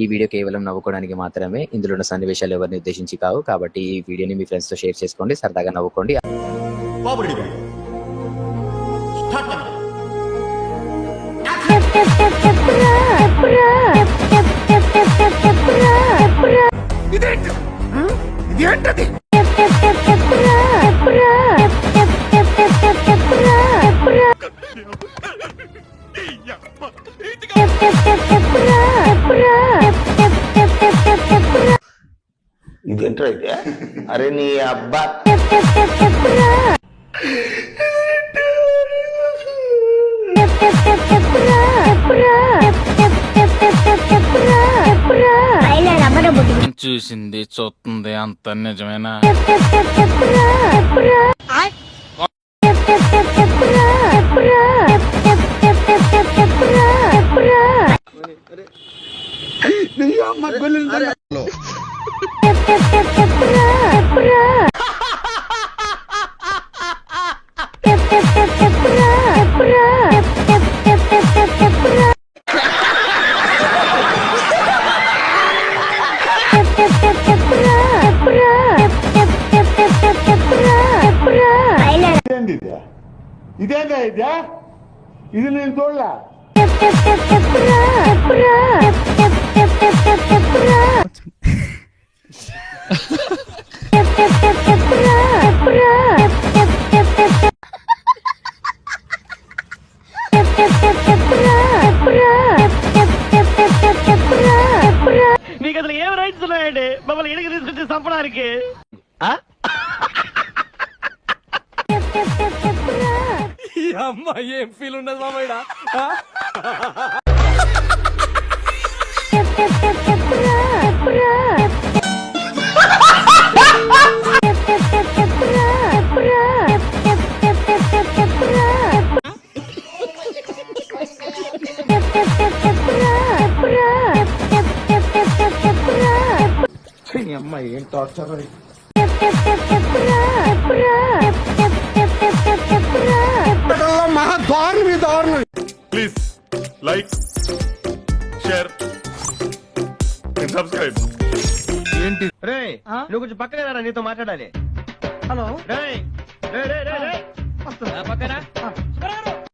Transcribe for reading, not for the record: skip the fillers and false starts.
ఈ వీడియో కేవలం నవ్వుకోవడానికి మాత్రమే. ఇందులో ఉన్న సన్నివేశాలు ఎవరిని ఉద్దేశించి కావు. కాబట్టి ఈ వీడియోని మీ ఫ్రెండ్స్ తో షేర్ చేసుకోండి, సరదాగా నవ్వుకోండి. ఇదేంటో అయితే అరే నీ అబ్బా చూసింది చూస్తుంది అంత నిజమేనా? ఇదేందా ఇదే ఇది నేను చూడలే. మీకు అసలు ఏం రైట్స్ ఉన్నాయండి మమ్మల్ని ఇడికి తీసుకొచ్చి చంపడానికి? అమ్మాయి ఏం ఫీల్ ఉండదు మామయ్య. అమ్మాయి ఏం టార్చర్. మహా దారుణ దారుణం. Please like share and subscribe. ఏంటి రే నువ్వు కొంచెం పక్కన రా, నీతో మాట్లాడాలి. హలో రే రే రే రే పక్కన